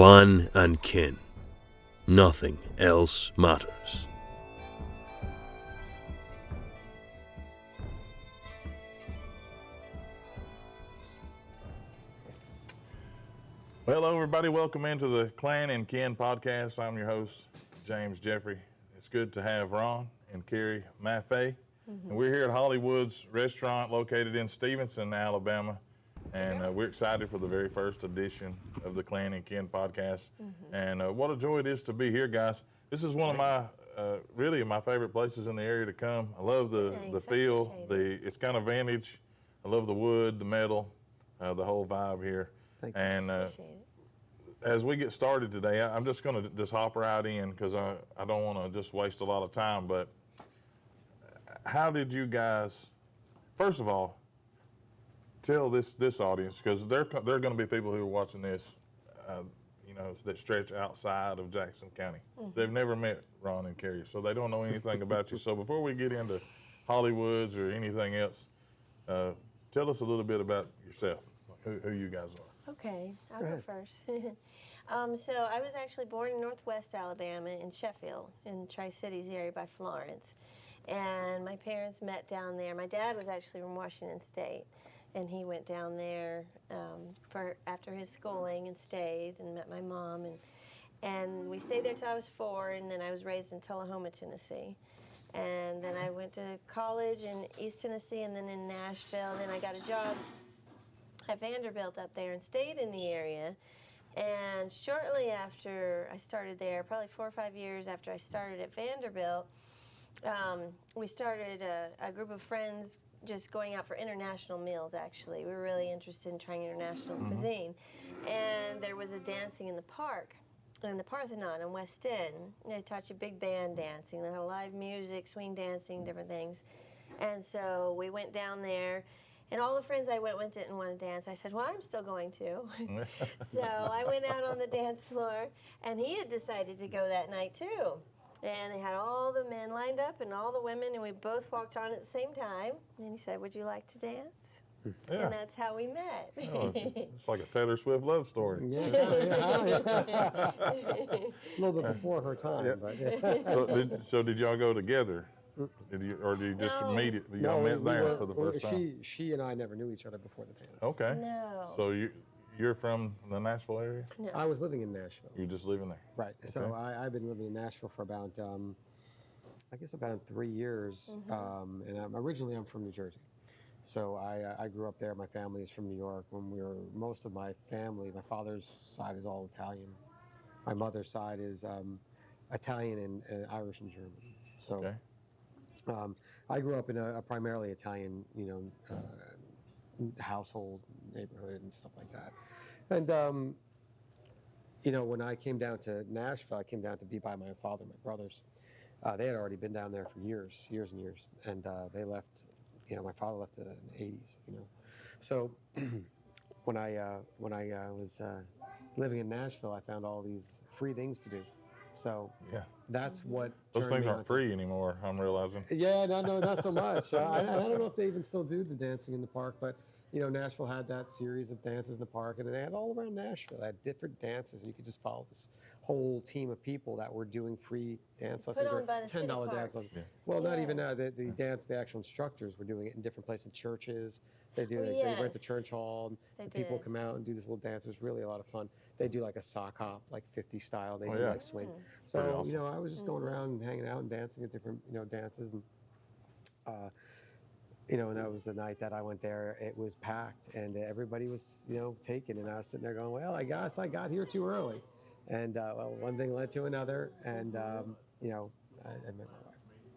Clan and kin. Nothing else matters. Well, hello, everybody. Welcome into the Clan and Kin podcast. I'm your host, James Jeffrey. It's good to have Ron and Carrie Maffei. And we're here at Hollywood's Restaraunt located in Stevenson, Alabama. And we're excited for the very first edition of the Clan and Kin podcast. And what a joy it is to be here, guys. This is one of my, really my favorite places in the area to come. I love the feel, it's kind of vintage. I love the wood, the metal, the whole vibe here. And as we get started today, I'm just going to just hop right in because I don't want to just waste a lot of time. But how did you guys, first of all, tell this audience, because they're going to be people who are watching this, that stretch outside of Jackson County. They've never met Ron and Carrie, so they don't know anything about you. So before we get into Hollywoods or anything else, tell us a little bit about yourself, who you guys are. Okay, I'll go first. So I was actually born in Northwest Alabama in Sheffield, in Tri-Cities area by Florence. And my parents met down there. My dad was actually from Washington State, and he went down there after his schooling and stayed and met my mom. And we stayed there till I was 4, and then I was raised in Tullahoma, Tennessee. And then I went to college in East Tennessee and then in Nashville. Then I got a job at Vanderbilt up there and stayed in the area. And shortly after I started there, probably 4 or 5 years after I started at Vanderbilt, we started a group of friends just going out for international meals, actually. We were really interested in trying international cuisine. And there was a dancing in the park, in the Parthenon in West End. They taught you big band dancing. They had live music, swing dancing, different things. And so we went down there. And all the friends I went with didn't want to dance. I said, well, I'm still going to. So I went out on the dance floor, and he had decided to go that night, too. And they had all the men lined up and all the women, and we both walked on at the same time. And he said, would you like to dance? Yeah. And that's how we met. Oh, it's like a Taylor Swift love story. Yeah. A little bit before her time. Yeah. But So did y'all go together? Did you just meet it? Y'all met there for the first time? She and I never knew each other before the dance. Okay. No. So you're from the Nashville area? No. I was living in Nashville. You're just living there? Right. Okay. So I've been living in Nashville for about, I guess about 3 years. And I'm from New Jersey. So I grew up there. My family is from New York. Most of my family, my father's side is all Italian. My mother's side is Italian and Irish and German. So. Okay. I grew up in a primarily Italian, household, neighborhood, and stuff like that. And, when I came down to Nashville, I came down to be by my father, my brothers. They had already been down there for years and years. And they left, my father left in the 80s, So when I was living in Nashville, I found all these free things to do. So that's what those things aren't free anymore, I'm realizing. Yeah, no, not so much. I don't know if they even still do the dancing in the park, but Nashville had that series of dances in the park, and they had all around Nashville. They had different dances, and you could just follow this whole team of people that were doing free dance lessons or $10 dance lessons. Yeah. Well, not even the actual instructors were doing it in different places, churches. They rent the church hall, and the people come out and do this little dance. It was really a lot of fun. They do like a sock hop, like 50 style. They do like swing. So, awesome. I was just going around and hanging out and dancing at different, dances. And, and that was the night that I went there. It was packed and everybody was, taken. And I was sitting there going, well, I guess I got here too early. And, one thing led to another. And, I met my wife.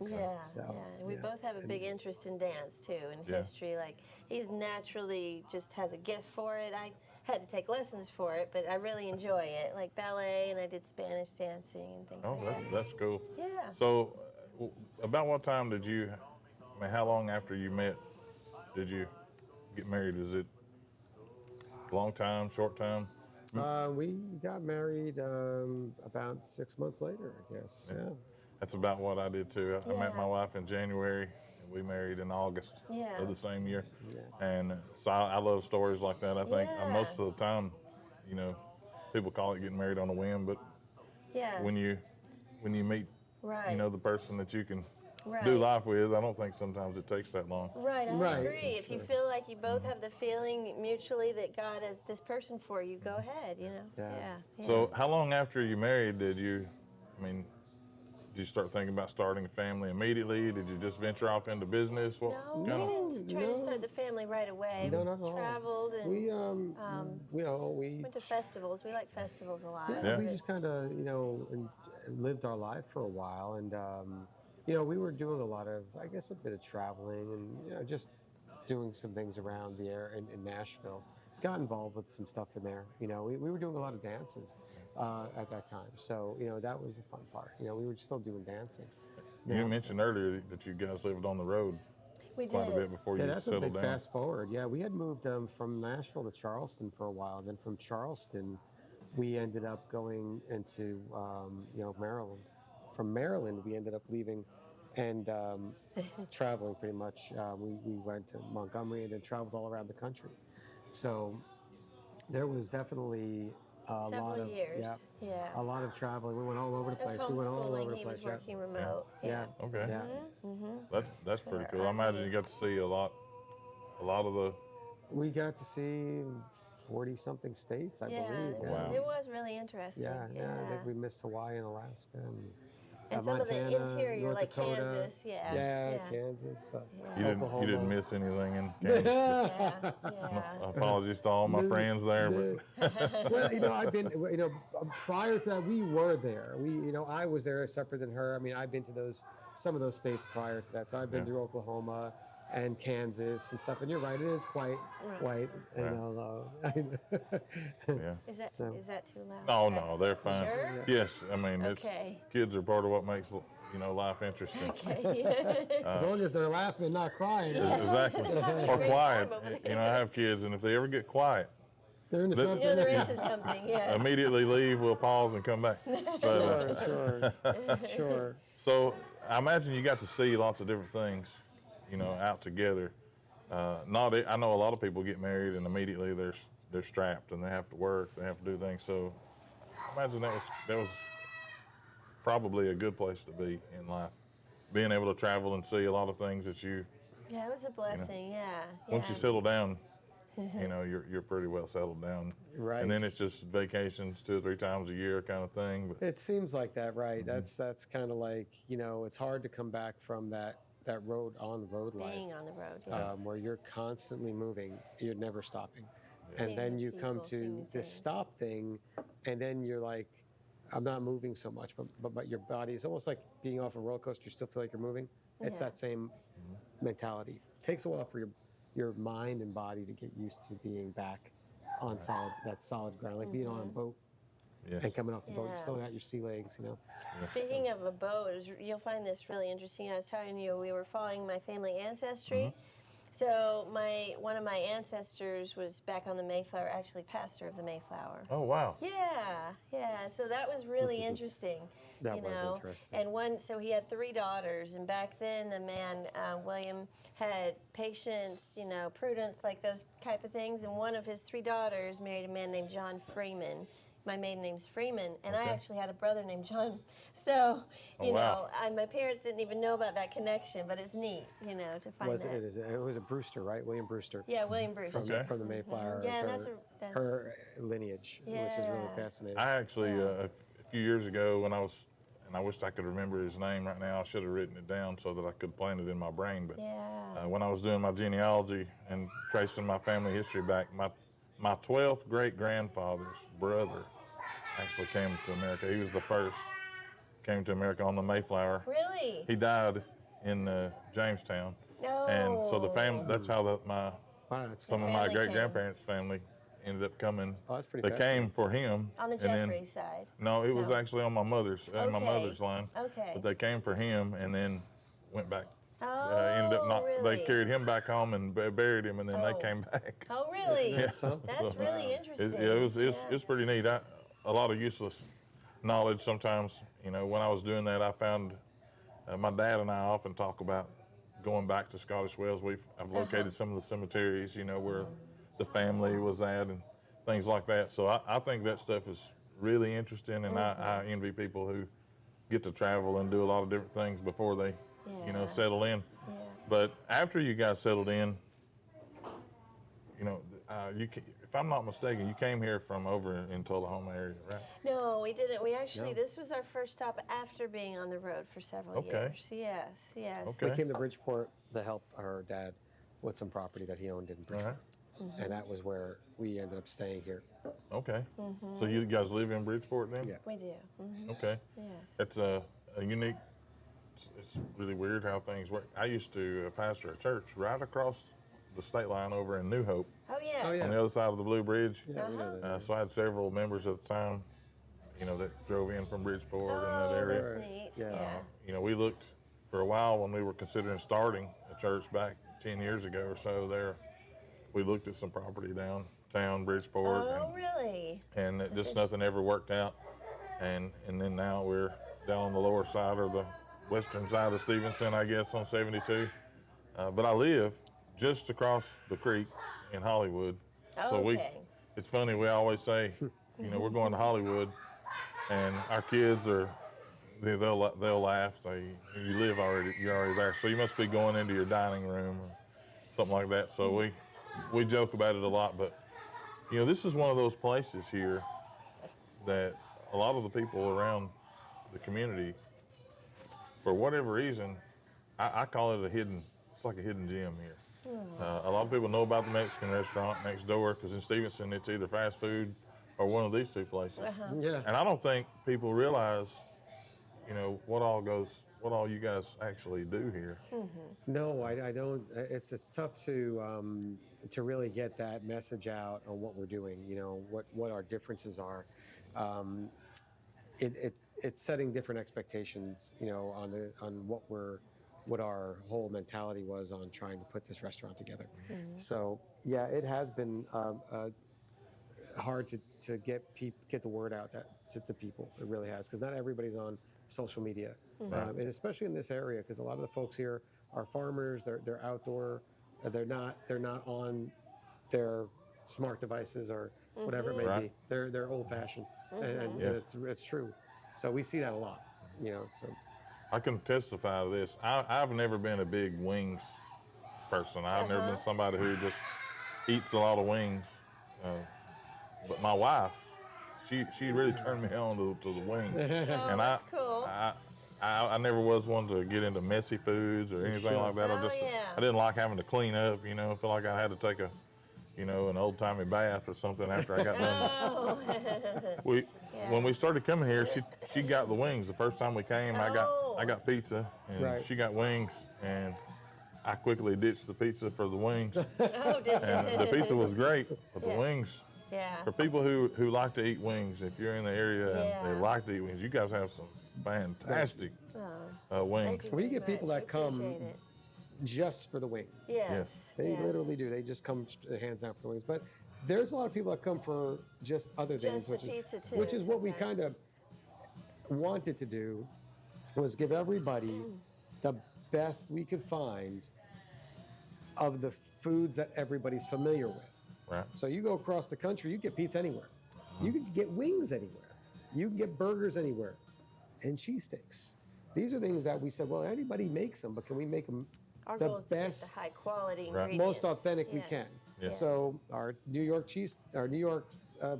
Yeah, so, and we both have a big interest in dance too, and history. Like he's naturally just has a gift for it. I had to take lessons for it, but I really enjoy it, like ballet, and I did Spanish dancing and things like that. Oh, that's cool. Yeah. So, about what time how long after you met did you get married? Is it long time, short time? We got married about 6 months later, I guess. Yeah. That's about what I did too. I met my wife in January, and we married in August of the same year. Yeah. And so I love stories like that. I think most of the time, people call it getting married on a whim, but Yeah. when you meet, Right. the person that you can Right. do life with, I don't think sometimes it takes that long. Right, I Right. agree. If you feel like you both have the feeling mutually that God has this person for you, go ahead, Yeah. Yeah. So how long after you married did you start thinking about starting a family immediately? Did you just venture off into business? What No, kind we of? didn't try to start the family right away. No, We not at all. traveled and We we went to festivals. We like festivals a lot. yeah, Yeah. we just kind of lived our life for a while, and we were doing a lot of, I guess, a bit of traveling, and just doing some things around the area in Nashville. Got involved with some stuff in there. We were doing a lot of dances at that time, so that was the fun part. We were still doing dancing. You Now, mentioned earlier that you guys lived on the road We quite a did. bit before yeah, you that's a settled big down. fast forward. Yeah, we had moved from Nashville to Charleston for a while. Then from Charleston, we ended up going into Maryland. From Maryland, we ended up leaving and traveling pretty much. We went to Montgomery and then traveled all around the country. So there was definitely a Several lot of years. Yeah. a lot of traveling. We went all over the That's place. We went all homeschooling. over the He place. was working remote. Yeah. Okay. Yeah. That's pretty Our cool. I imagine army. you got to see a lot of the. We got to see 40-something states, I Yeah, believe. Wow. it was really interesting. Yeah. I think we missed Hawaii and Alaska And some of the Montana, interior, North like Dakota. Kansas. Yeah. Yeah, Kansas. You Oklahoma. didn't miss anything in Kansas. Yeah. Apologies to all my friends there, but Well, I've been, prior to that, we were there. I was there separate than her. I mean, I've been to some of those states prior to that. So I've been Yeah. through Oklahoma and Kansas and stuff. And you're right, it is quite white. yeah. Is that So- is that too loud? Oh no, they're fine. Sure? Yes, I mean Okay. kids are part of what makes life interesting. Okay. As long as they're laughing, not crying. Exactly. Or Great quiet. time over I have kids, and if they ever get quiet, They're into The- You something. know they're into something. Yes. immediately leave. We'll pause and come back. But, Sure. so I imagine you got to see lots of different things, out together. I know a lot of people get married and immediately they're strapped and they have to work, they have to do things. So I imagine that was probably a good place to be in life, being able to travel and see a lot of things that you. Yeah, it was a blessing. Yeah. Once you settle down, you're pretty well settled down. Right. And then it's just vacations 2 or 3 times a year kind of thing. But It seems like that, right? That's kind of like, it's hard to come back from that road life. Being on the road. Yes. Where you're constantly moving, you're never stopping. And Meeting then new you come people, seeing to new this things. stop thing, and then you're like, I'm not moving so much, but your body is almost like being off a roller coaster. You still feel like you're moving. It's Yeah. that same mentality. It takes a while for your mind and body to get used to being back on solid ground, like being on a boat yes. and coming off the boat. You Yeah. still got your sea legs, Speaking of a boat, you'll find this really interesting. I was telling you we were following my family ancestry. So one of my ancestors was back on the Mayflower, actually pastor of the Mayflower. Oh wow. Yeah. So that was really interesting. That was interesting. And so he had 3 daughters, and back then the man William had patience, prudence, like those type of things. And one of his 3 daughters married a man named John Freeman. My maiden name's Freeman, and I actually had a brother named John. So, wow. my parents didn't even know about that connection, but it's neat, to find that. It was a Brewster, right? William Brewster. Yeah, William Brewster. Okay. From the Mayflower. Yeah, is and that's her lineage, which is really Yeah. fascinating. I actually a few years ago when I wished I could remember his name right now. I should have written it down so that I could plant it in my brain. But Yeah. when I was doing my genealogy and tracing my family history back, my 12th great grandfather's brother actually came to America. He was the first. Came to America on the Mayflower. Really? He died in Jamestown, No. and so the family. That's how Wow, that's some of The my family great came. grandparents' family ended up coming. Oh, that's pretty They came for him. On the and then- Jeffrey side. No, it was No. actually on my mother's my Okay. mother's line. Okay. But they came for him and then went back. Oh, Ended up really? They carried him back home and buried him, and then Oh. they came back. Oh, really? Isn't that something? That's really interesting. It's pretty neat. A lot of useless knowledge sometimes. When I was doing that, I found my dad and I often talk about going back to Scottish Wells. I've located some of the cemeteries, where the family was at, and things like that. So I think that stuff is really interesting, and I envy people who get to travel and do a lot of different things before they, Yeah. settle in. Yeah. But after you guys settled in, if I'm not mistaken, you came here from over in Tullahoma area, right? No, we didn't. We actually, No. this was our first stop after being on the road for several Okay. years. Yes, yes. Okay. We came to Bridgeport to help our dad with some property that he owned in Bridgeport. And that was where we ended up staying here. Okay. So you guys live in Bridgeport then? Yeah. We do. Okay. Yes. It's a unique. It's really weird how things work. I used to pastor a church right across the state line over in New Hope, Oh, yes. Oh, yeah. on the other side of the Blue Bridge. Yeah, we know that. So I had several members at the time, that drove in from Bridgeport in that Oh, area. that's neat. Yeah. Yeah. We looked for a while when we were considering starting a church back 10 years ago or so there. We looked at some property downtown Bridgeport, Oh, really? and it just nothing ever worked out. And then now we're down on the lower side or the western side of Stevenson, I guess, on 72. But I live just across the creek in Hollywood. So Okay. it's funny, we always say, we're going to Hollywood, and our kids they'll laugh, say, you're already there. So you must be going into your dining room or something like that. So we joke about it a lot, but this is one of those places here that a lot of the people around the community, for whatever reason, I call it it's like a hidden gem here. A lot of people know about the Mexican restaurant next door, because in Stevenson it's either fast food or one of these two places. Yeah. And I don't think people realize, what all you guys actually do here. No, I don't. It's tough to really get that message out on what we're doing. What our differences are. It's setting different expectations. On what our whole mentality was on trying to put this restaurant together. So yeah, it has been hard to get the word out to people. It really has, because not everybody's on social media, and especially in this area, because a lot of the folks here are farmers. They're outdoor. They're not on their smart devices or whatever it may be. Right. They're old fashioned, and Yes. it's true. So we see that a lot. So. I can testify to this. I've never been a big wings person. I've never been somebody who just eats a lot of wings. But my wife, she really turned me on to the wings. And that's cool. I never was one to get into messy foods or anything like that. Oh, I didn't like having to clean up. I feel like I had to take an old timey bath or something after I got done. Oh. When we started coming here, she got the wings. The first time we came, I got pizza, and Right. she got wings, and I quickly ditched the pizza for the wings. Oh, did And the pizza was great, but the Yeah. wings, Yeah. for people who like to eat wings, if you're in the area and they Yeah. like to eat wings, you guys have some fantastic wings. We get people that come Appreciate it. just for the wing. Yes. They yes. literally do. They just come hands down for the wings. But there's a lot of people that come for just other things, Just the pizza, too, which is what we sometimes. kind of wanted to do, was give everybody the best we could find of the foods that everybody's familiar with. Right. So you go across the country, you get pizza anywhere. You can get wings anywhere. You can get burgers anywhere, and cheesesteaks. These are things that we said, well, anybody makes them, but can we make them Our the goal is to get best, the high quality Right. ingredients. most authentic we Yeah. can? Yeah. So our New York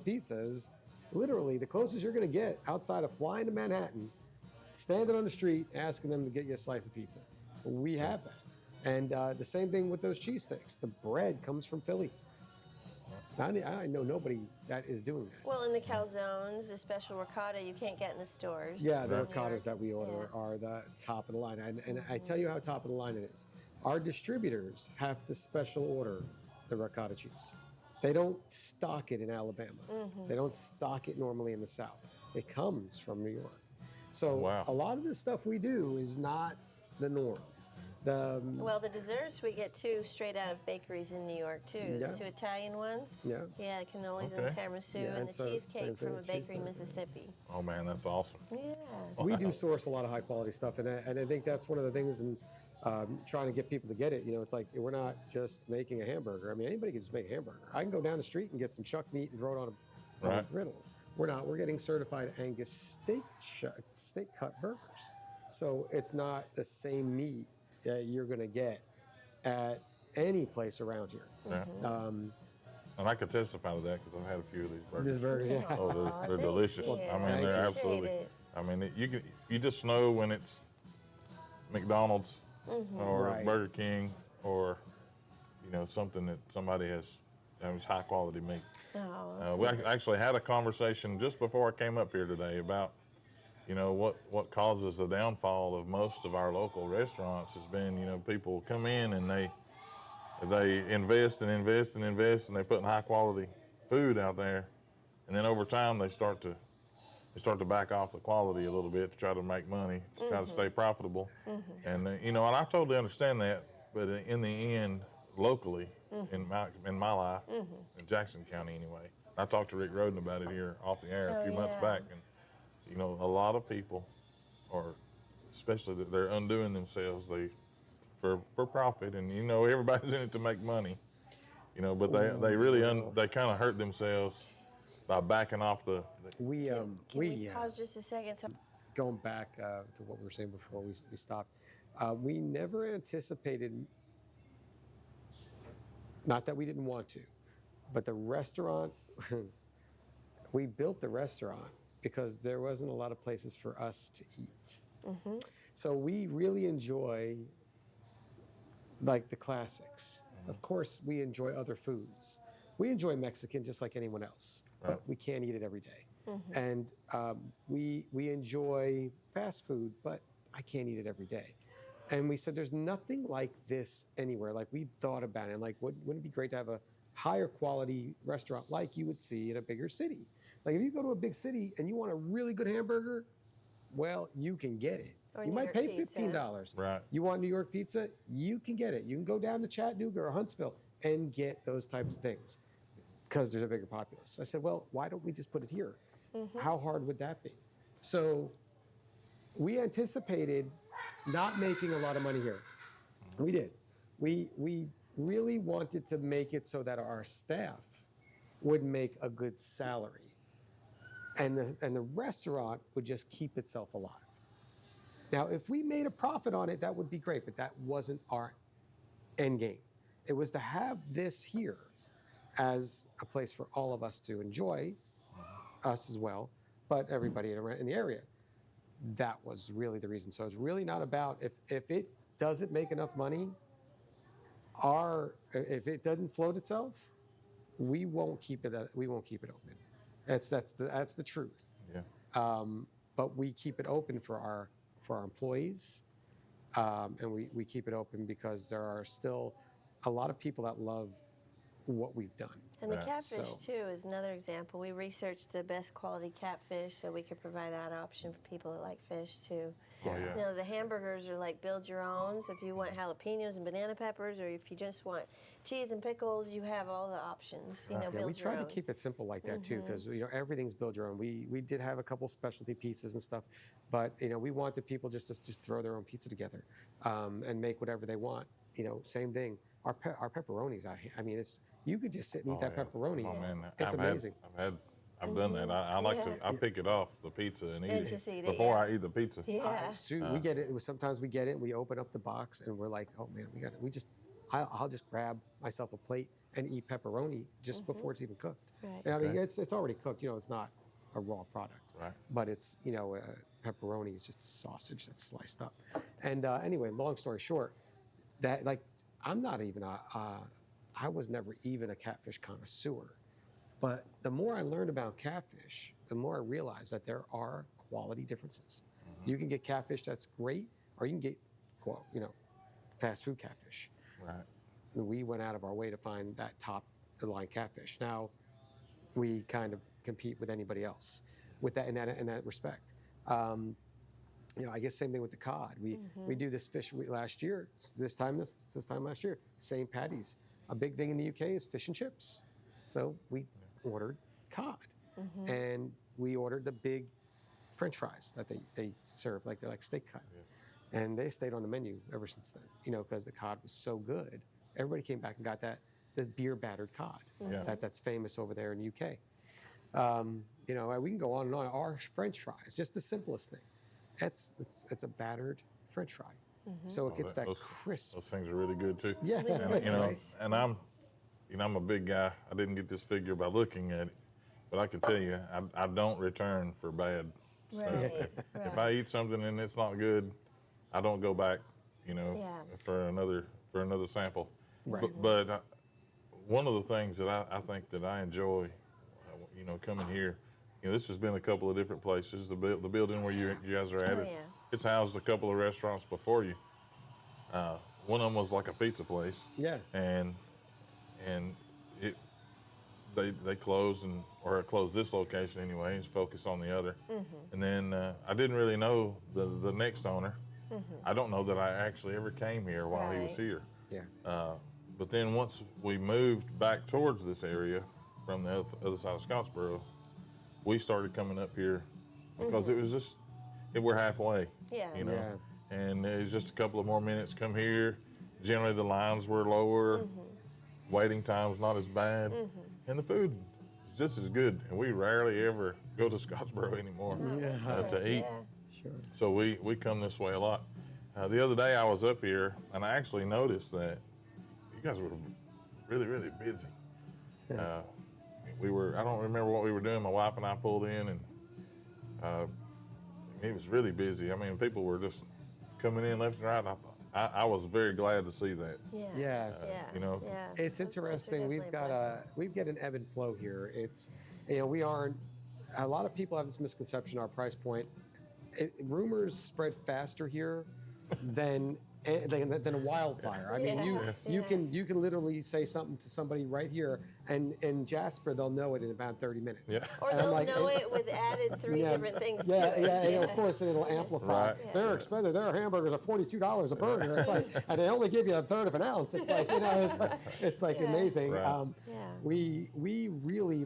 pizzas, literally the closest you're going to get outside of flying to Manhattan, standing on the street, asking them to get you a slice of pizza. We have that. And the same thing with those cheesesteaks. The bread comes from Philly. I know nobody that is doing that. Well, in the calzones, the special ricotta you can't get in the stores. Yeah, the in New ricottas York. that we order are the top of the line. And I tell you how top of the line it is. Our distributors have to special order the ricotta cheese. They don't stock it in Alabama. They don't stock it normally in the South. It comes from New York. So Wow. a lot of the stuff we do is not the norm. Well, the desserts we get two straight out of bakeries in New York too. Yeah. The two Italian ones. Yeah. Yeah, the cannolis Okay. and tiramisu, Yeah, and and the so same cheesecake thing from a with bakery in cheesesteak. Mississippi. Oh man, that's awesome. Yeah. We do source a lot of high quality stuff, and I think that's one of the things. And trying to get people to get it. It's like we're not just making a hamburger. I mean, anybody can just make a hamburger. I can go down the street and get some chuck meat and throw it on a griddle. We're not. We're getting certified Angus steak cut burgers. So it's not the same meat that you're going to get at any place around here. Yeah. And I can testify to that because I've had a few of these burgers. This burger, yeah. Oh, they're delicious. you. I mean, they're absolutely. I mean, you just know when it's McDonald's or Burger King or something that somebody has high quality meat. Oh. We actually had a conversation just before I came up here today about what causes the downfall of most of our local restaurants has been people come in and they invest and invest and invest and they put high quality food out there, and then over time they start to back off the quality a little bit to try to make money, to try to stay profitable. And and I totally understand that, but in the end, locally in my life, in Jackson County anyway, I talked to Rick Roden about it here off the air a few months back, and a lot of people, or especially that they're undoing themselves, for profit, and everybody's in it to make money, but they really they kind of hurt themselves by backing off the. Can we pause just a second? So going back to what we were saying before we stopped, we never anticipated, not that we didn't want to, but the restaurant, we built the restaurant because there wasn't a lot of places for us to eat. So we really enjoy like the classics. Of course, we enjoy other foods. We enjoy Mexican just like anyone else, but we can't eat it every day. And we enjoy fast food, but I can't eat it every day. And we said, there's nothing like this anywhere. Like we thought about it, and like, wouldn't it be great to have a higher quality restaurant like you would see in a bigger city? Like if you go to a big city and you want a really good hamburger, well, you can get it. You might pay $15. Right. You want New York pizza? You can get it. You can go down to Chattanooga or Huntsville and get those types of things because there's a bigger populace. I said, well, why don't we just put it here? How hard would that be? So we anticipated not making a lot of money here. We did. We really wanted to make it so that our staff would make a good salary, and the restaurant would just keep itself alive. Now, if we made a profit on it, that would be great, but that wasn't our end game. It was to have this here as a place for all of us to enjoy, us as well, but everybody in the area. That was really the reason. So it's really not about if it doesn't make enough money, if it doesn't float itself, we won't keep it open. That's the truth. Yeah. But we keep it open for our employees, and we keep it open because there are still a lot of people that love what we've done. And the catfish too is another example. We researched the best quality catfish so we could provide that option for people that like fish too. Oh, yeah. The hamburgers are like build your own. So if you want jalapenos and banana peppers, or if you just want cheese and pickles, you have all the options. Build we your try to own. keep it simple like that too, because everything's build your own. We did have a couple specialty pizzas and stuff, but we wanted people just to throw their own pizza together and make whatever they want. Same thing. Our pepperonis. I mean, you could just sit and eat that pepperoni. Oh man, it's amazing. I've done that. I like to. I pick it off the pizza and eat just eat it, before I eat the pizza. Yeah. We get it. Sometimes we get it. We open up the box and we're like, oh man, I'll just grab myself a plate and eat pepperoni just before it's even cooked. Right. And I mean, it's already cooked. It's not a raw product. Right. But it's pepperoni is just a sausage that's sliced up. And anyway, long story short, that I'm not even I was never even a catfish connoisseur. But the more I learned about catfish, the more I realized that there are quality differences. You can get catfish that's great, or you can get, fast food catfish. Right. We went out of our way to find that top of the line catfish. Now, we kind of compete with anybody else with that in that respect. I guess same thing with the cod. We do this fish last year. This time last year, same patties. A big thing in the UK is fish and chips. So we ordered cod, and we ordered the big French fries that they serve, they're like steak cut. And they stayed on the menu ever since then, because the cod was so good. Everybody came back and got the beer battered cod that's famous over there in the UK. We can go on and on. Our French fries, just the simplest thing. It's a battered French fry, so it gets that crisp. Those things are really good too. Yeah, And I'm a big guy. I didn't get this figure by looking at it, but I can tell you, I don't return for bad stuff. Right. If I eat something and it's not good, I don't go back, for another sample. Right. But one of the things that I think that I enjoy, coming here, this has been a couple of different places. The building where you guys are at, it's housed a couple of restaurants before you. One of them was like a pizza place. Yeah. And they closed or closed this location anyway and focused on the other. And then I didn't really know the next owner. I don't know that I actually ever came here while he was here. Yeah. But then once we moved back towards this area from the other side of Scottsboro, we started coming up here because it was we're halfway. Yeah. And it was just a couple of more minutes come here. Generally the lines were lower, waiting times not as bad, and the food is just as good. And we rarely ever go to Scottsboro anymore to eat. Yeah. Sure. So we come this way a lot. The other day I was up here and I actually noticed that you guys were really, really busy. Yeah. I don't remember what we were doing. My wife and I pulled in and it was really busy. I mean, people were just coming in left and right. I was very glad to see that. Yeah. Yes. It's interesting. We've got an ebb and flow here. It's, we aren't. A lot of people have this misconception. Our price point. Rumors spread faster here than a wildfire. I mean, you can literally say something to somebody right here, and in Jasper they'll know it in about 30 minutes. Yeah. Or they'll know it with added three different things to it. And of course it'll amplify. Right. They're expensive. Their hamburgers are $42 a burger. It's like, and they only give you a third of an ounce. It's like, it's like amazing. Right. We really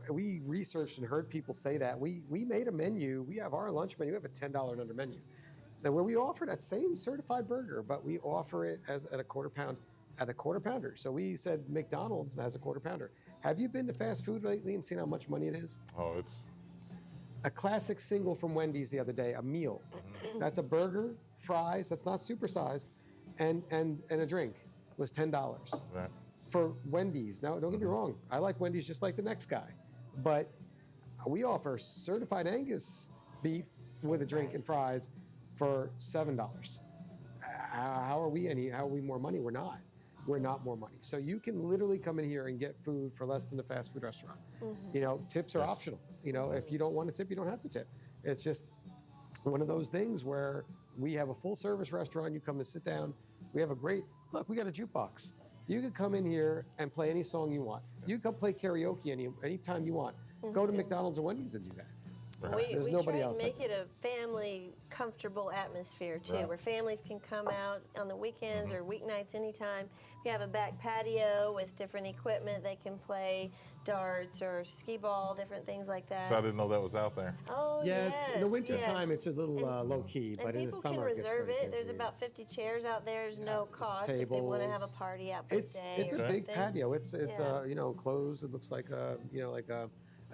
we researched and heard people say that. We made a menu. We have our lunch menu. We have a $10 and under menu. Now, where we offer that same certified burger, but we offer it at a quarter pounder. So we said McDonald's has a quarter pounder. Have you been to fast food lately and seen how much money it is? Oh, it's A classic single from Wendy's the other day, a meal. That's a burger, fries, that's not supersized, and a drink was $10 right. for Wendy's. Now, don't get me wrong, I like Wendy's just like the next guy, but we offer certified Angus beef with a drink and fries for $7. How are we more money? We're not. We're not more money. So you can literally come in here and get food for less than a fast food restaurant. Tips are optional. If you don't want to tip, you don't have to tip. It's just one of those things where we have a full service restaurant. You come and sit down. We have we got a jukebox. You can come in here and play any song you want. You can come play karaoke anytime you want. Go to McDonald's or Wendy's and do that. There's We nobody try else to make that it a family comfortable atmosphere too, Right. where families can come out on the weekends or weeknights anytime. If you have a back patio with different equipment, they can play darts or skee ball, different things like that. So I didn't know that was out there. Oh, Yeah, yes, in the winter yes. time it's a little low key, but in the people summer can it gets reserve very it. There's busy. about 50 chairs out there. There's no cost if they want to have a Tables. party out for It's the day. it's a or big something. patio. It's Yeah. Enclosed. It looks like a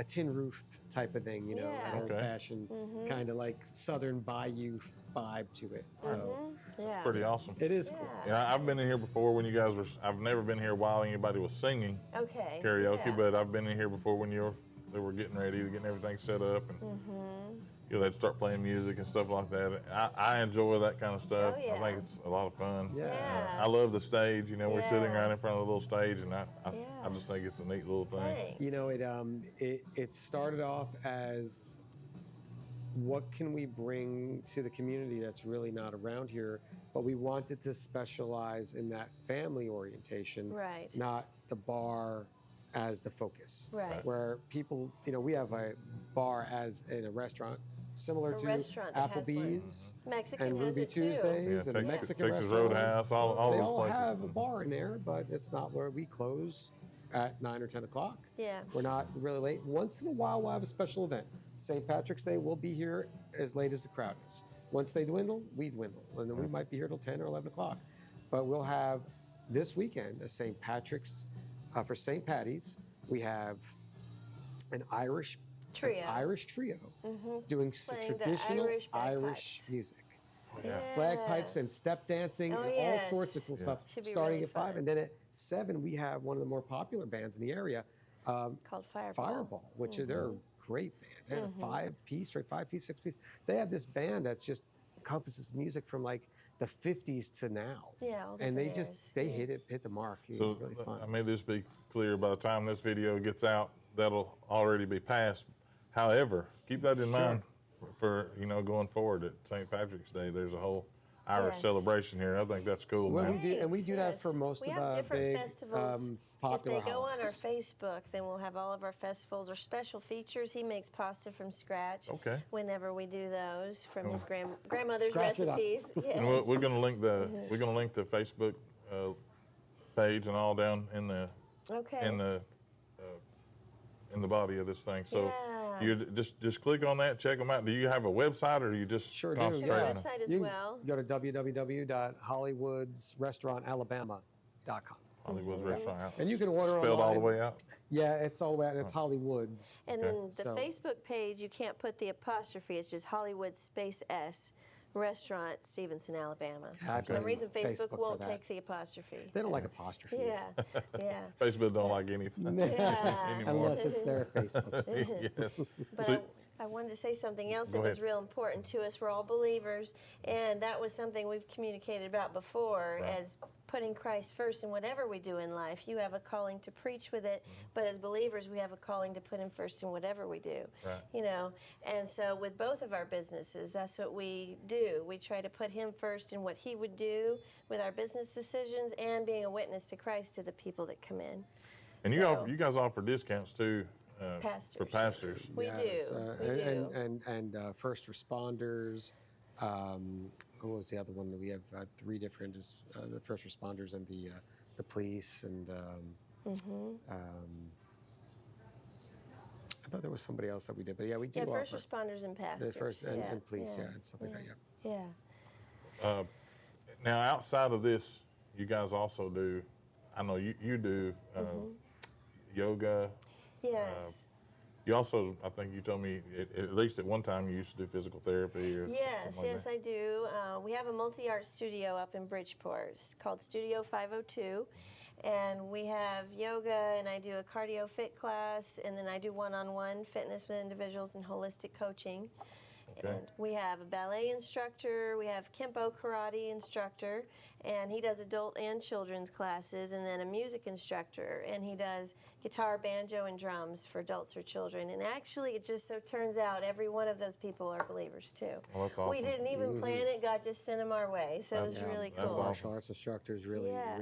tin roof type of thing. Yeah. An Okay. old-fashioned kind of like Southern Bayou vibe to it. So Yeah. Pretty awesome. it is cool. Yeah, I've been in here before when you guys were. I've never been here while anybody was singing Okay. karaoke, yeah. but I've been in here before when they were getting ready, getting everything set up, and they'd start playing music and stuff like that. I enjoy that kind of stuff. Oh, yeah. I think it's a lot of fun. Yeah. Yeah. I love the stage. We're sitting Yeah. right in front of the little stage, and I Yeah. just think it's a neat little thing. Thanks. It started off as what can we bring to the community that's really not around here, but we wanted to specialize in that family orientation, Right. not the bar as the focus. Right. Where people, we have a bar as in a restaurant similar A to restaurant that has one. Applebee's Mexican and has Ruby it too. Tuesdays Yeah, and Texas, Mexican Texas restaurants. Roadhouse, all They those all places. have a bar in there, but it's not where we close at 9 or 10 o'clock. Yeah. We're not really late. Once in a while, we'll have a special event. St. Patrick's Day, we'll be here as late as the crowd is. Once they dwindle, we dwindle. And then we might be here till 10 or 11 o'clock. But we'll have this weekend a St. Patrick's, for St. Patty's, we have an Irish Trio. doing Playing the traditional Irish Irish bagpipes. music. Yeah. Bagpipes and step dancing Oh, and yes. all sorts of cool stuff Should be starting really at 5. fun. And then at 7, we have one of the more popular bands in the area, Called Fireball. which they're a great band. They have a 5-piece, right? 5-piece, 6-piece. They have this band that's just encompasses music from like the 50s to now. Yeah, all and they different just eras. hit the mark. It's So really fun. I may just be clear, by the time this video gets out, that'll already be passed. However, keep that in mind for going forward at St. Patrick's Day. There's a whole Irish Yes. celebration here. I think that's cool, Well, man. we do that for most we of have the different big festivals. popular If they go on our holidays. Facebook, then we'll have all of our festivals or special features. He makes pasta from scratch. Okay. Whenever we do those from his grandmother's Scratch it up. recipes. Yes. And we're going to link the Facebook page and all down in the Okay. in the body of this thing. So Yeah. you just click on that, check them out. Do you have a website, or do you just Sure do, concentrate We have yeah. a on it? website as You can well. go to www.hollywoodsrestaurantalabama.com. Hollywood's Restaurant out. And you can order Spelled all the online. way out. Yeah, it's all that. It's Hollywoods. And Okay. then the So- Facebook page, you can't put the apostrophe. It's just Hollywood space S Restaurant, Stevenson, Alabama. I For some blame reason, Facebook for won't that. take the apostrophe. They don't like apostrophes. Yeah, yeah. Facebook don't like anything Yeah. anymore. Unless it's their Facebook stuff. Yes. But So- I wanted to say something else Go that was ahead. real important to us. We're all believers, and that was something we've communicated about before Right. as putting Christ first in whatever we do in life. You have a calling to preach with it, but as believers, we have a calling to put him first in whatever we do. Right. And so with both of our businesses, that's what we do. We try to put him first in what he would do with our business decisions and being a witness to Christ to the people that come in. And So- you guys offer discounts too for Pastors. pastors. We Yes, do. We do. and first responders. What was the other one? We have 3 different: the first responders and the police. And I thought there was somebody else that we did, but yeah, we do Yeah, first offer responders and pastors. the first and, Yeah, and police, yeah, and stuff like that. Yeah. Yeah. Now, outside of this, you guys also do. I know you do yoga. Yes. You also, I think you told me, at least at one time, you used to do physical therapy or Yes, something like yes, that. I do. We have a multi-art studio up in Bridgeport. It's called Studio 502. And we have yoga, and I do a cardio fit class, and then I do one-on-one fitness with individuals and holistic coaching. Okay. And we have a ballet instructor, we have Kempo karate instructor, and he does adult and children's classes, and then a music instructor, and he does guitar, banjo, and drums for adults or children. And actually, it just so turns out every one of those people are believers too. Well, that's awesome. We didn't even plan it; God just sent them our way, so it was That's- really that's cool. awesome. Martial arts instructor is really, Yeah.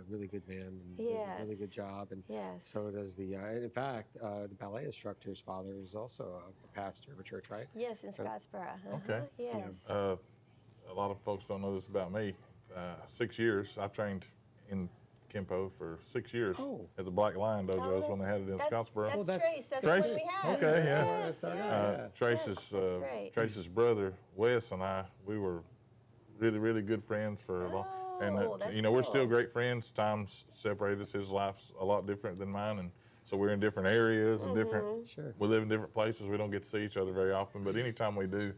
really good man. And does a really Yes. good job. And Yes. so does the. And in fact, the ballet instructor's father is also a pastor of a church, right? Yes, in Scottsboro. Okay. Yes. A lot of folks don't know this about me. 6 years, I trained in Kempo for 6 years Oh. at the Black Lion Dojos when they had it in That's Scottsboro. That's, Oh, that's- Trace. That's Trace? the one we had. Okay, yeah. Yes, That's our guy. yes. Yeah. Trace's Yes, that's great. Trace's brother Wes and I, we were really good friends for a long. And Oh, that's we're still cool. great friends. Times separated us. His life's a lot different than mine, and so we're in different areas and different. Sure. We live in different places. We don't get to see each other very often, but anytime we do,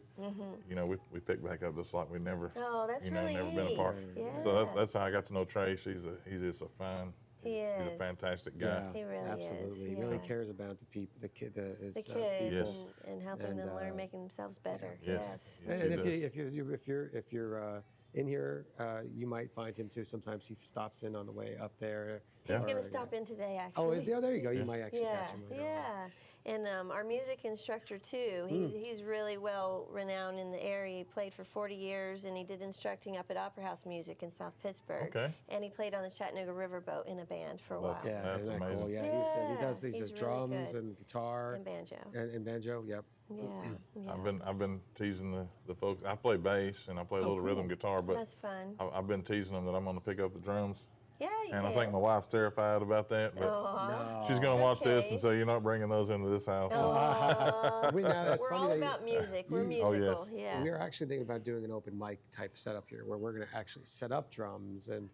we pick back up just like we never, Oh, that's really never been apart. neat. So Yeah. that's how I got to know Trace. He's just a fine. He He's a is. fantastic guy. Yeah, He really absolutely. is, He really yeah. cares about the people, the kid, his The kids people. Yes. and helping And, them learn, uh, making themselves better. Yes. Yes. Yes, And he if you're in here, you might find him too. Sometimes he stops in on the way up there. He's Yeah. going to stop in today, actually. Oh, is he? Oh, there you go. You Yeah. might actually Yeah, catch him later on. yeah. And our music instructor, too. He's really well renowned in the area. He played for 40 years, and he did instructing up at Opera House Music in South Pittsburgh. Okay. And he played on the Chattanooga Riverboat in a band for a Well, while. Yeah, That's isn't that cool? amazing. Yeah, he's good. He does these He's just really drums good. and guitar And banjo. and banjo. Yep. Yeah. yeah. I've been teasing the folks. I play bass and I play a little rhythm guitar, but That's fun. I've been teasing them that I'm going to pick up the drums Yeah, you And can. I think my wife's terrified about that, but Aw. she's going to watch this Okay. and say, you're not bringing those into this house. Aw. We know it's We're funny all that about music. We're you- Oh, yes. musical. Yeah. we are actually thinking about doing an open mic type setup here, where we're going to actually set up drums and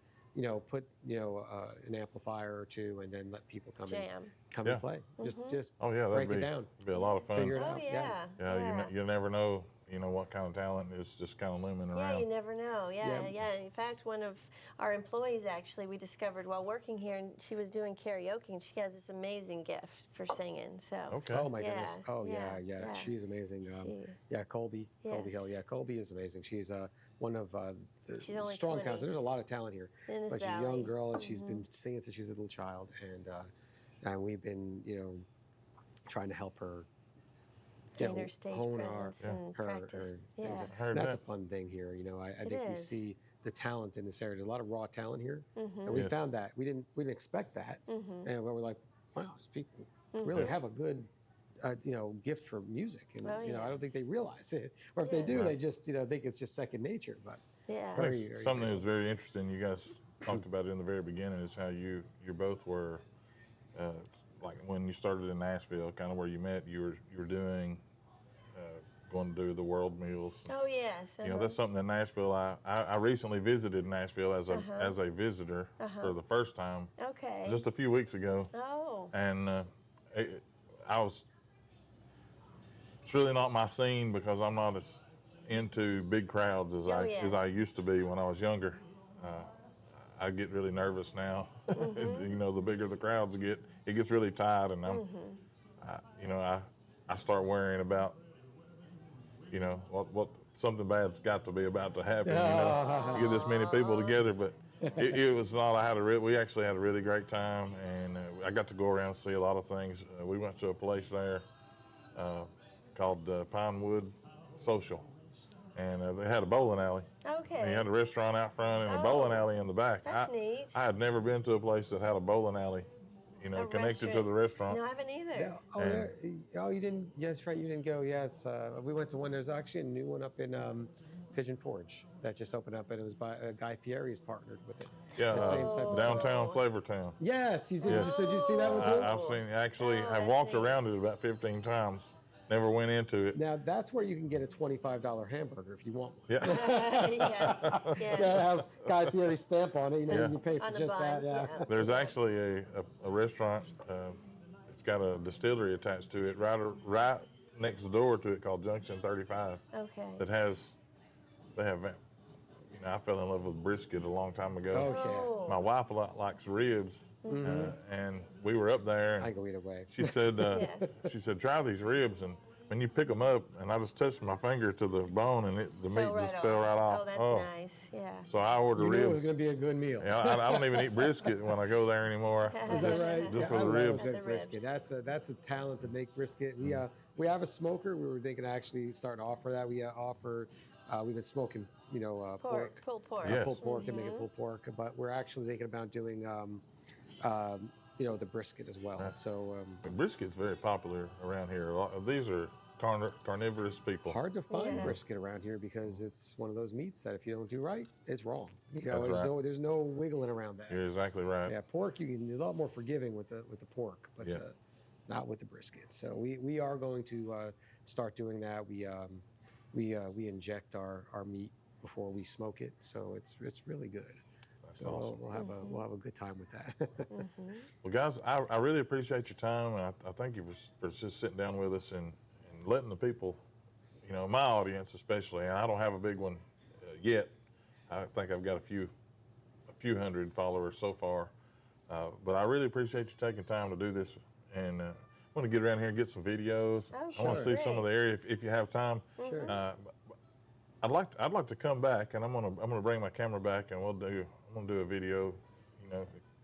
put an amplifier or two, and then let people come Jam. Yeah. and play. Just Oh, yeah, break that'd it down, be a lot of fun. figure it Oh out. yeah. Yeah, you never know, what kind of talent is just kind of looming Yeah, around. you never know. Yeah, Yeah. yeah. In fact, one of our employees actually we discovered while working here, and she was doing karaoke, and she has this amazing gift for singing. So. Okay. Oh my Yeah, goodness! Oh yeah, yeah, yeah. She's amazing. She- Colby Hill. Yes. Yeah, Colby is amazing. She's one of the She's only strong 20. talents. There's a lot of talent here, In this but she's a young valley. girl, and she's been singing since she's a little child, and we've been trying to help her Gain her stage hone presence and practice. things. Yeah. Heard That's that. a fun thing here. I It think we is. see the talent in this area. There's a lot of raw talent here, Mm-hmm. and we Yes. found that we didn't expect that, and we're like, wow, these people really have a good. Gift for music, and Oh, I don't think they yes. realize it, or if they Yeah. do, Right. they just think it's just second nature. But Yeah. very, very Something good. that was very interesting. You guys talked about it in the very beginning is how you both were, like when you started in Nashville, kind of where you met. You were doing, going to do the world meals. Oh yes. That's something in Nashville. I recently visited Nashville as a visitor for the first time Okay. just a few weeks ago, Oh. and it's really not my scene because I'm not as into big crowds as Oh, as yes. I used to be when I was younger. I get really nervous now. The bigger the crowds get, it gets really tight, and I start worrying about what something bad's got to be about to happen. You get this many people together, but it was not. We actually had a really great time, and I got to go around and see a lot of things. We went to a place there called Pinewood Social, and they had a bowling alley. Okay. And you had a restaurant out front and a bowling Oh, alley in the back. that's neat. I had never been to a place that had a bowling alley, A connected to the restaurant. No, I haven't either. Yeah. Oh, And- yeah. You didn't. Yeah, that's right. You didn't go. Yeah, it's. We went to one. There's actually a new one up in Pigeon Forge that just opened up, and it was by Guy Fieri's partnered with it. Yeah, The same type of downtown Oh. Flavor Town. Yes, you did. Yes. Did you see that one too? I've seen actually. Oh, I've that's walked neat. around it about 15 times. Never went into it. Now that's where you can get a $25 hamburger if you want one. Yeah. Yes. That Yes. has Guy Fieri's stamp on it. Yeah. You pay for On the just bun. that. Yeah. There's actually a restaurant. It's got a distillery attached to it, right next door to it, called Junction 35. Okay. That they have. I fell in love with brisket a long time ago. Okay. Oh. My wife likes ribs, and we were up there. I And go either way. she said, Yes. she said, try these ribs, and when you pick them up, and I just touched my finger to the bone, and the meat just fell right off. Oh, that's nice. Yeah. So I order You knew it was ribs. going to be a good meal. Yeah, I don't even eat brisket when I go there anymore. Is that right? Just for I the love ribs. a good The brisket. ribs. That's a talent to make brisket. We have a smoker. We were thinking to actually start to offer that. We've been smoking, pork. Pulled pork. Yes. Pulled pork and making pulled pork, but we're actually thinking about doing, the brisket as well. So The brisket's very popular around here. These are carnivorous people. hard to find Yeah. brisket around here because it's one of those meats that if you don't do right, it's wrong. That's there's right. there's no wiggling around that. You're exactly right. Yeah, pork you're a lot more forgiving with the pork, but Yeah. not with the brisket. So we are going to start doing that. We inject our meat before we smoke it, so it's really good. That's So awesome. we'll have a good time with that. Well, guys, I really appreciate your time, and I thank you for just sitting down with us and letting the people, my audience especially, and I don't have a big one yet. I think I've got a few hundred followers so far, but I really appreciate you taking time to do this, and I want to get around here and get some videos. Oh, I want to sure. see some of the area if you have time. Sure. I'd like to come back, and I'm gonna bring my camera back, and I'm gonna do a video.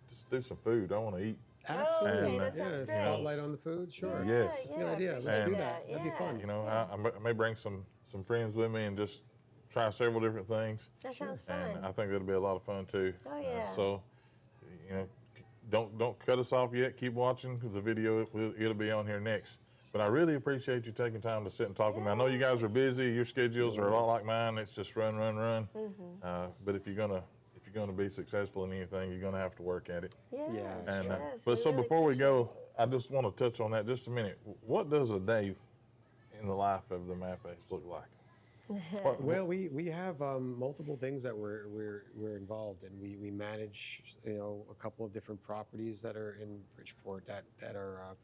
Just do some food. I want to eat. Absolutely. And, that sounds yeah, great. spotlight on the food. Sure. Yes. That's a good idea. appreciate Let's do And- that. That'd be fun. Yeah. I may bring some friends with me and just try several different things. That sounds And fun. I think that'll be a lot of fun too. Oh, yeah. So, don't cut us off yet. Keep watching because the video it'll be on here next. But I really appreciate you taking time to sit and talk with me. I know you guys are busy. Your schedules are a lot like mine. It's just run. Mm-hmm. But if you're you're going to be successful in anything, you're going to have to work at it. Yes, Yeah. And yes. but so really before we appreciate go, I just want to touch on that just a minute. What does a day in the life of the Maffeis look like? Well, we have multiple things that we're involved in. We manage, you know, a couple of different properties that are in Bridgeport that are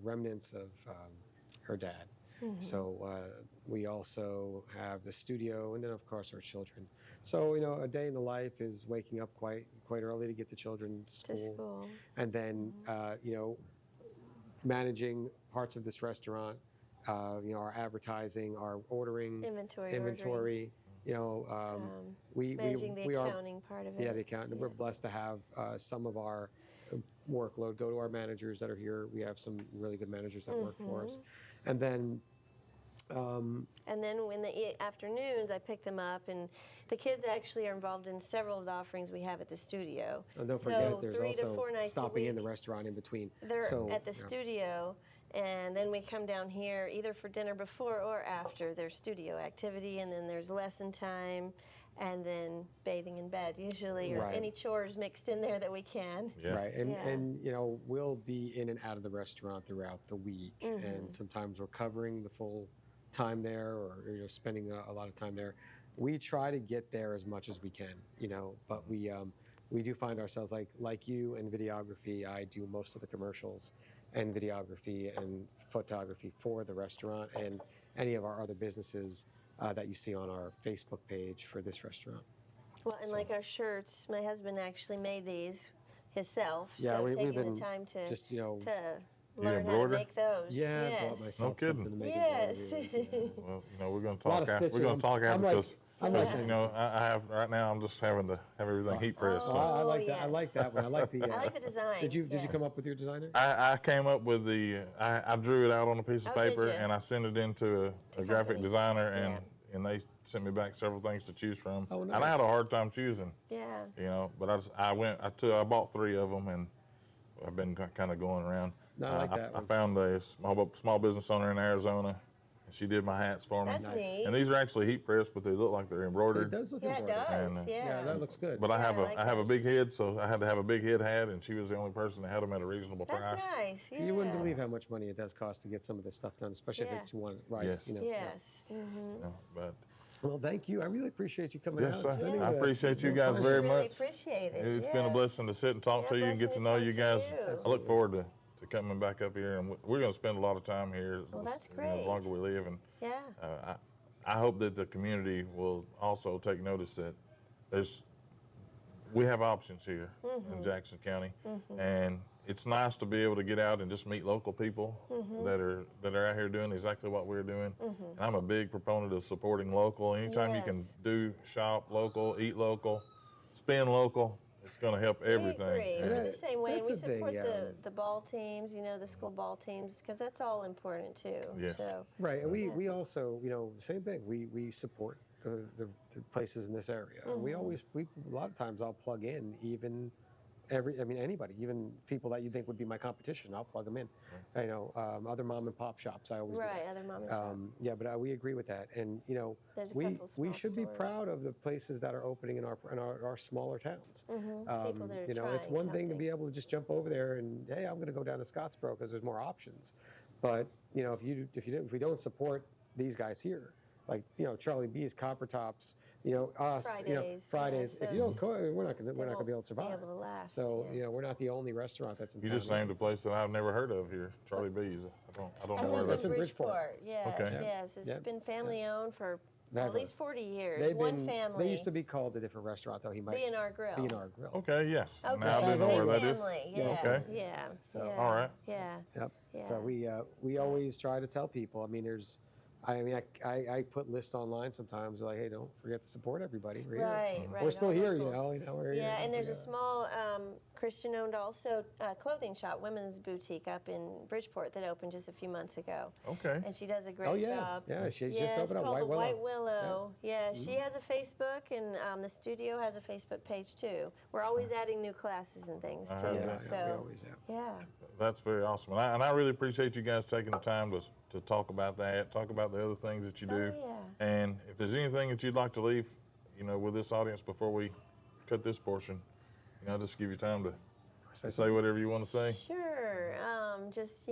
remnants of her dad. So we also have the studio, and then of course our children. So you know, a day in the life is waking up quite early to get the children to school. and then you know, managing parts of this restaurant. You know, our advertising, our ordering, Inventory. You know, Managing the we are accounting part of it. the accountant. We're blessed to have some of our workload go to our managers that are here. We have some really good managers that work for us, and then. And then in the afternoons, I pick them up, and the kids actually are involved in several of the offerings we have at the studio. And don't So forget, there's 3 to also 4 nights a stopping in the week, restaurant in between. They're So, at the yeah. studio, and then we come down here either for dinner before or after their studio activity, and then there's lesson time, and then bathing in bed usually, or Right. any chores mixed in there that we can. Yeah. Right, and Yeah. and you know, we'll be in and out of the restaurant throughout the week, and sometimes we're covering the full time there, or you know, spending a lot of time there. We try to get there as much as we can, you know, but we do find ourselves like you in videography. I do most of the commercials and videography and photography for the restaurant and any of our other businesses that you see on our Facebook page for this restaurant. Well, and like our shirts, my husband actually made these himself. Yeah, so we've taking been the time to just, you know, learn how to embroider? make those. yeah, yes. bought myself No kidding. something to make Yes. embroidery. Yeah. Well, you know, we're going to A lot talk of after. We're stitching. going to talk I'm after like- because, I'm like you know, I have right now. I'm just having to have everything heat pressed. Oh, So. I like that. I yes. like that one. I like the. I like the design. Did you yeah. come up with your designer? I came up with I drew it out on a piece of Oh, did paper you? and I sent it into a graphic company. designer and they sent me back several things to choose from. Oh, And I nice. had a hard time choosing, Yeah. you know, but I bought 3 of them and I've been kind of going around. No, I like that I one. found a small business owner in Arizona and she did my hats for me. That's neat. And these are actually heat pressed, but they look like they're It embroidered. does look Yeah, it embroidered. does. And, yeah. That looks good. But I have Yeah, I like I have a those. big head, so I had to have a big head hat, and she was the only person that had them at a reasonable That's price. nice. Yeah. You wouldn't believe how much money it does cost to get some of this stuff done, especially Yeah. if it's one right. Yes. You know. Yes. No, but Well, thank you. I really appreciate you coming yes, out. sir. and spending I with us. appreciate It's you been guys fun. very Really much. appreciate it. It's been a yes. blessing to sit and talk Yeah, to you and get to blessing know to you talk guys. to you. I look forward to coming back up here, and we're going to spend a lot of time here. Well, that's you know, great. the longer we live, and Yeah. I hope that the community will also take notice that we have options here in Jackson County, and it's nice to be able to get out and just meet local people that are out here doing exactly what we're doing. And I'm a big proponent of supporting local. Anytime you can Yes. do shop local, eat local, spend local, it's going to help everything. We agree. And We're the same way. And That's we the thing, support the ball teams, you know, the school ball teams, because that's all important too. Yes. So, Right, and we also, you know, same thing. We support the places in this area. And we always a lot of times I'll plug in anybody, even people that you think would be my competition, I'll plug them in. You know, other mom and pop shops, I always do right, that. other mom and shop. Yeah, but we agree with that, and you know, There's a we couple small should be stores. proud of the places that are opening in our smaller towns. People that are You know, it's trying one thing to something. be able to just jump over there and hey, I'm going to go down to Scottsboro because there's more options. But you know, if we don't support these guys here, like you know Charlie B's, Copper Tops, you know us, you know Fridays, Fridays. yes, If you don't those- go, we're not going to be able to won't survive. be able to last, So yeah. you know, we're not the only restaurant that's in You town. just named a place that I've never heard of here, Charlie B's. I don't That's know where in that's. in Bridgeport. Bridgeport. Yes, Okay. Yeah. yes. It's Yep. been family owned for Never. at least 40 years. They've One been. family. They used to be called a different restaurant, though. He might B&R Grill. B&R Grill. Okay, yes. Okay. Now I do know same where that is. family. Yeah. Okay. Yeah. So- yeah. All right. Yeah. Yep. Yeah. So we always try to tell people. I mean, I put lists online sometimes like, hey, don't forget to support everybody. We're here. Right, right. We're still all here, locals. you know. We're here. Yeah, and there's a Yeah. small Christian-owned also clothing shop, women's boutique up in Bridgeport that opened just a few months ago. Okay. And she does a great Oh yeah, job. yeah. She Yeah, just it's opened up called White the Willow. White Willow. Yeah, she has a Facebook, and the studio has a Facebook page too. We're always adding new classes and things too. Yeah, Yeah, so we always have. yeah. That's very awesome. And I really appreciate you guys taking the time to talk about that, talk about the other things that you do. Oh, yeah. And if there's anything that you'd like to leave, with this audience before we cut this portion? Just give you time to say whatever you want to say. Sure. Just,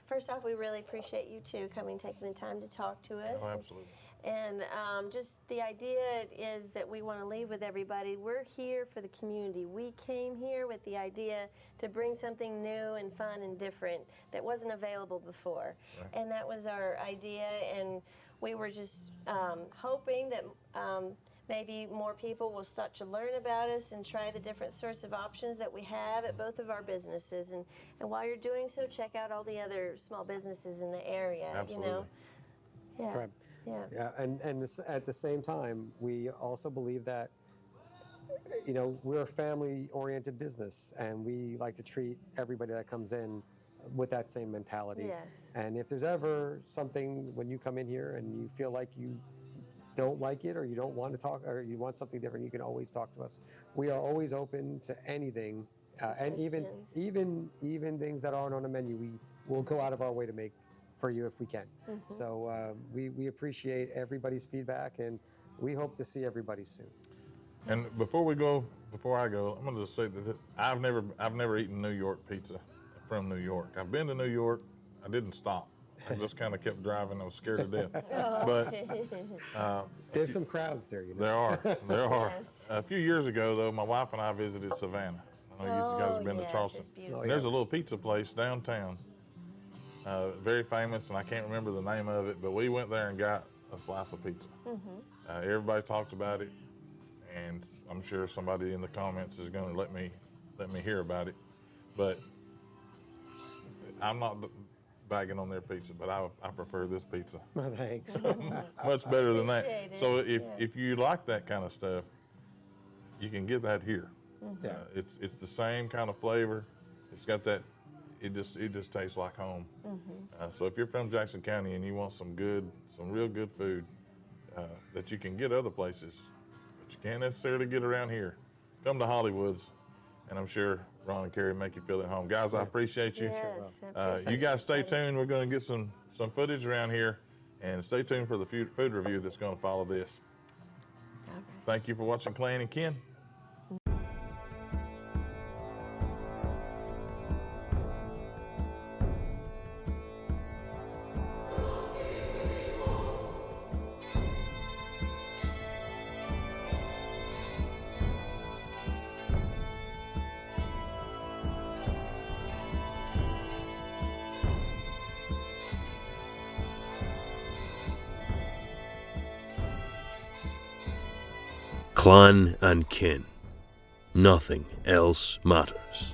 first off, we really appreciate you too taking the time to talk to us. Oh, absolutely. And just the idea is that we want to leave with everybody. We're here for the community. We came here with the idea to bring something new and fun and different that wasn't available before. Right. And that was our idea. And we were just hoping that maybe more people will start to learn about us and try the different sorts of options that we have at both of our businesses. And while you're doing so, check out all the other small businesses in the area. Absolutely. Yeah. Right. Yeah. And at the same time, we also believe that, we're a family-oriented business, and we like to treat everybody that comes in with that same mentality. Yes. And if there's ever something when you come in here and you feel like you don't like it, or you don't want to talk, or you want something different, you can always talk to us. We are always open to anything, and even things that aren't on the menu, we will go out of our way to make for you if we can. Mm-hmm. So we appreciate everybody's feedback, and we hope to see everybody soon. And before I go, I'm going to just say that I've never eaten New York pizza from New York. I've been to New York. I didn't stop. I just kind of kept driving. I was scared to death. But there's some crowds there. There are. Yes. A few years ago, though, my wife and I visited Savannah. I know you guys have been to Charleston. And there's a little pizza place downtown. Very famous, and I can't remember the name of it, but we went there and got a slice of pizza. Mm-hmm. Everybody talked about it, and I'm sure somebody in the comments is going to let me hear about it. But I'm not bagging on their pizza, but I prefer this pizza. Thanks. Much better than that. So if you like that kind of stuff, you can get that here. Mm-hmm. It's the same kind of flavor. It's got that. It just tastes like home. Mm-hmm. So if you're from Jackson County and you want some real good food that you can get other places, but you can't necessarily get around here, come to Hollywood's, and I'm sure Ron and Carrie make you feel at home. Guys, I appreciate you. Yes, I appreciate you guys stay tuned. We're going to get some footage around here, and stay tuned for the food review that's going to follow this. Okay. Thank you for watching Clan and Ken. Clan and kin. Nothing else matters.